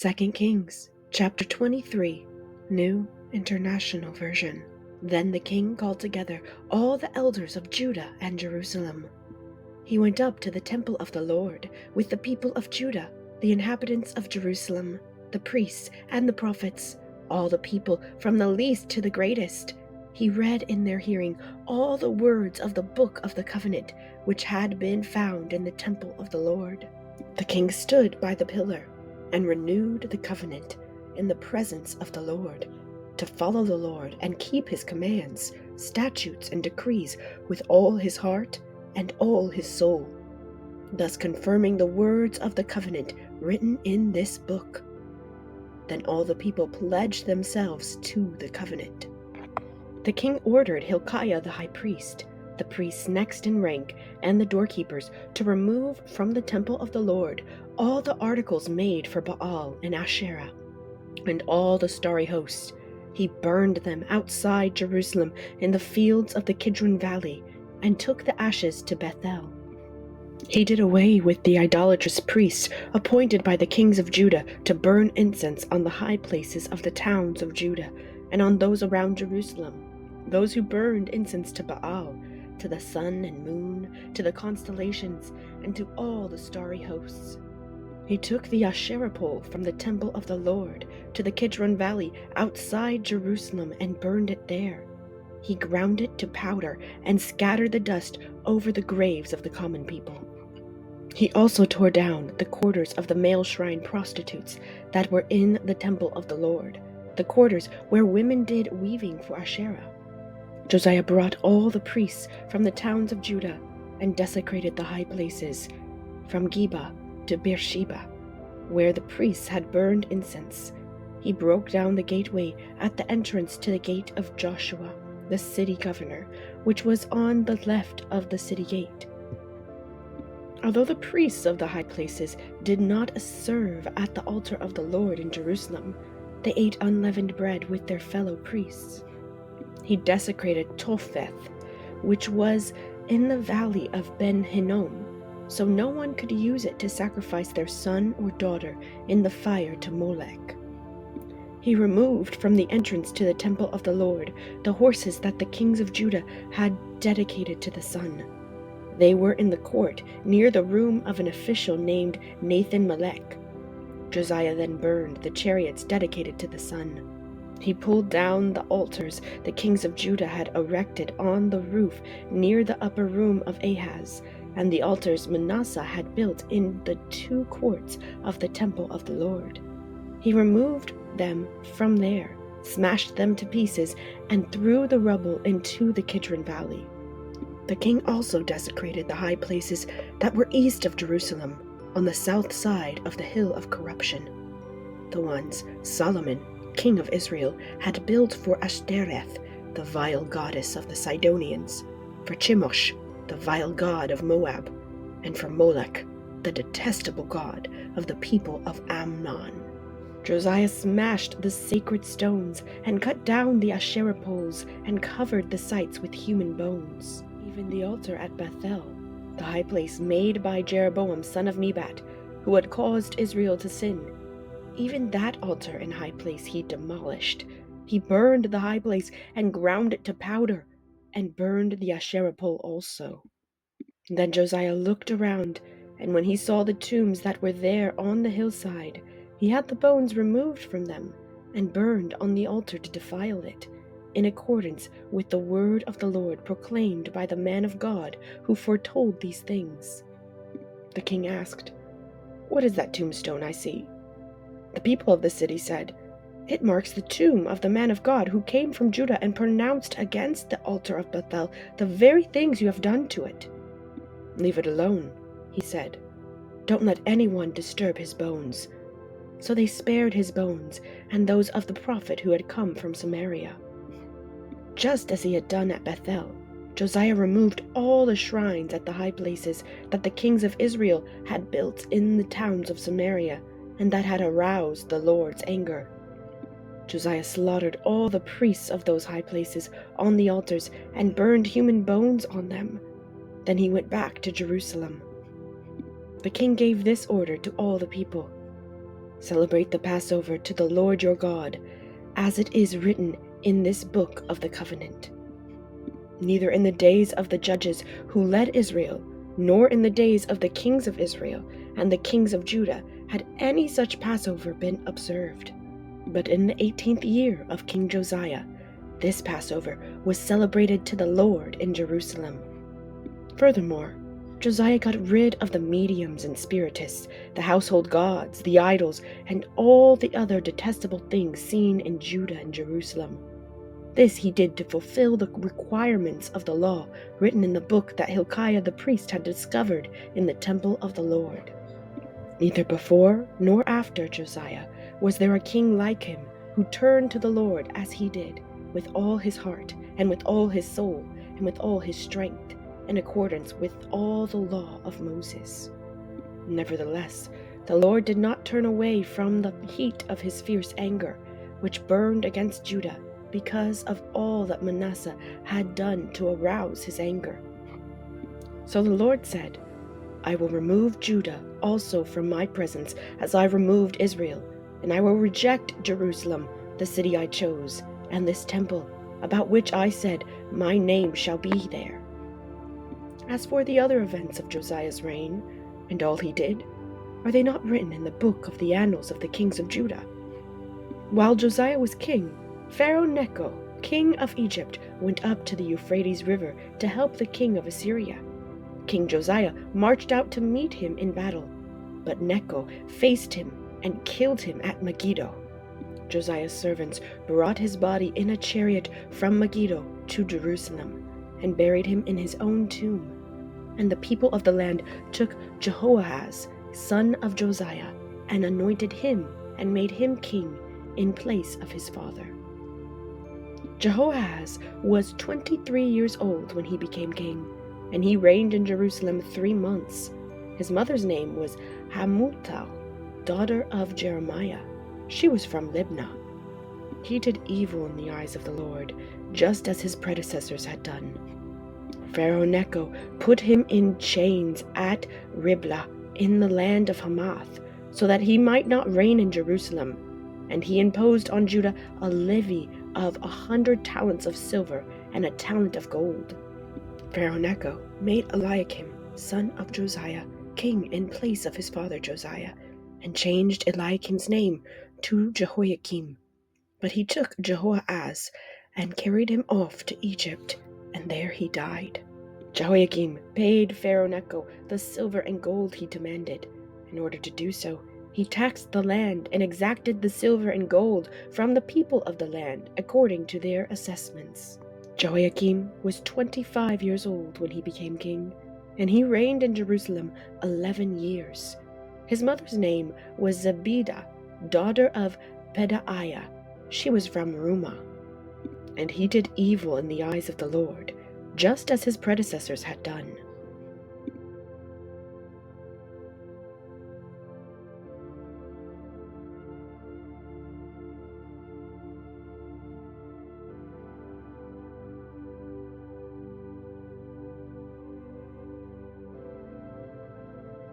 2 Kings, chapter 23, New International Version. Then the king called together all the elders of Judah and Jerusalem. He went up to the temple of the Lord with the people of Judah, the inhabitants of Jerusalem, the priests and the prophets, all the people from the least to the greatest. He read in their hearing all the words of the book of the covenant, which had been found in the temple of the Lord. The king stood by the pillar and renewed the covenant in the presence of the Lord, to follow the Lord and keep his commands, statutes, and decrees with all his heart and all his soul, thus confirming the words of the covenant written in this book. Then all the people pledged themselves to the covenant. The king ordered Hilkiah the high priest, the priests next in rank, and the doorkeepers to remove from the temple of the Lord all the articles made for Baal and Asherah, and all the starry hosts. He burned them outside Jerusalem in the fields of the Kidron Valley, and took the ashes to Bethel. He did away with the idolatrous priests appointed by the kings of Judah to burn incense on the high places of the towns of Judah and on those around Jerusalem, those who burned incense to Baal, to the sun and moon, to the constellations, and to all the starry hosts. He took the Asherah pole from the temple of the Lord to the Kidron Valley outside Jerusalem and burned it there. He ground it to powder and scattered the dust over the graves of the common people. He also tore down the quarters of the male shrine prostitutes that were in the temple of the Lord, the quarters where women did weaving for Asherah. Josiah brought all the priests from the towns of Judah and desecrated the high places, from Geba to Beersheba, where the priests had burned incense. He broke down the gateway at the entrance to the gate of Joshua, the city governor, which was on the left of the city gate. Although the priests of the high places did not serve at the altar of the Lord in Jerusalem, they ate unleavened bread with their fellow priests. He desecrated Topheth, which was in the valley of Ben Hinnom, so no one could use it to sacrifice their son or daughter in the fire to Molech. He removed from the entrance to the temple of the Lord the horses that the kings of Judah had dedicated to the sun. They were in the court near the room of an official named Nathan-Melech. Josiah then burned the chariots dedicated to the sun. He pulled down the altars the kings of Judah had erected on the roof near the upper room of Ahaz, and the altars Manasseh had built in the 2 courts of the temple of the Lord. He removed them from there, smashed them to pieces, and threw the rubble into the Kidron Valley. The king also desecrated the high places that were east of Jerusalem, on the south side of the hill of corruption, the ones Solomon, king of Israel, had built for Ashtoreth, the vile goddess of the Sidonians, for Chemosh, the vile god of Moab, and for Molech, the detestable god of the people of Ammon. Josiah smashed the sacred stones and cut down the Asherah poles and covered the sites with human bones. Even the altar at Bethel, the high place made by Jeroboam son of Nebat, who had caused Israel to sin, even that altar and high place he demolished. He burned the high place and ground it to powder, and burned the Asherah pole also. Then Josiah looked around, and when he saw the tombs that were there on the hillside, he had the bones removed from them, and burned on the altar to defile it, in accordance with the word of the Lord proclaimed by the man of God who foretold these things. The king asked, "What is that tombstone I see?" The people of the city said, "It marks the tomb of the man of God who came from Judah and pronounced against the altar of Bethel the very things you have done to it." "Leave it alone," he said. "Don't let anyone disturb his bones." So they spared his bones and those of the prophet who had come from Samaria. Just as he had done at Bethel, Josiah removed all the shrines at the high places that the kings of Israel had built in the towns of Samaria, and that had aroused the Lord's anger. Josiah slaughtered all the priests of those high places on the altars and burned human bones on them. Then he went back to Jerusalem. The king gave this order to all the people: Celebrate the Passover to the Lord your God, as it is written in this book of the covenant. Neither in the days of the judges who led Israel, nor in the days of the kings of Israel and the kings of Judah had any such Passover been observed. But in the 18th year of King Josiah, this Passover was celebrated to the Lord in Jerusalem. Furthermore, Josiah got rid of the mediums and spiritists, the household gods, the idols, and all the other detestable things seen in Judah and Jerusalem. This he did to fulfill the requirements of the law written in the book that Hilkiah the priest had discovered in the temple of the Lord. Neither before nor after Josiah was there a king like him who turned to the Lord as he did, with all his heart, and with all his soul, and with all his strength, in accordance with all the law of Moses. Nevertheless, the Lord did not turn away from the heat of his fierce anger, which burned against Judah, because of all that Manasseh had done to arouse his anger. So the Lord said, I will remove Judah also from my presence, as I removed Israel, and I will reject Jerusalem, the city I chose, and this temple, about which I said, my name shall be there. As for the other events of Josiah's reign, and all he did, are they not written in the book of the annals of the kings of Judah? While Josiah was king, Pharaoh Necho, king of Egypt, went up to the Euphrates River to help the king of Assyria. King Josiah marched out to meet him in battle, but Necho faced him and killed him at Megiddo. Josiah's servants brought his body in a chariot from Megiddo to Jerusalem and buried him in his own tomb. And the people of the land took Jehoahaz, son of Josiah, and anointed him and made him king in place of his father. Jehoahaz was 23 years old when he became king, and he reigned in Jerusalem 3 months. His mother's name was Hamutal, daughter of Jeremiah. She was from Libnah. He did evil in the eyes of the Lord, just as his predecessors had done. Pharaoh Necho put him in chains at Riblah in the land of Hamath, so that he might not reign in Jerusalem. And he imposed on Judah a levy of 100 talents of silver and a talent of gold. Pharaoh Necho made Eliakim, son of Josiah, king in place of his father Josiah, and changed Eliakim's name to Jehoiakim. But he took Jehoahaz and carried him off to Egypt, and there he died. Jehoiakim paid Pharaoh Necho the silver and gold he demanded. In order to do so, he taxed the land and exacted the silver and gold from the people of the land according to their assessments. Jehoiakim was 25 years old when he became king, and he reigned in Jerusalem 11 years. His mother's name was Zebidah, daughter of Pedaiah. She was from Rumah. And he did evil in the eyes of the Lord, just as his predecessors had done.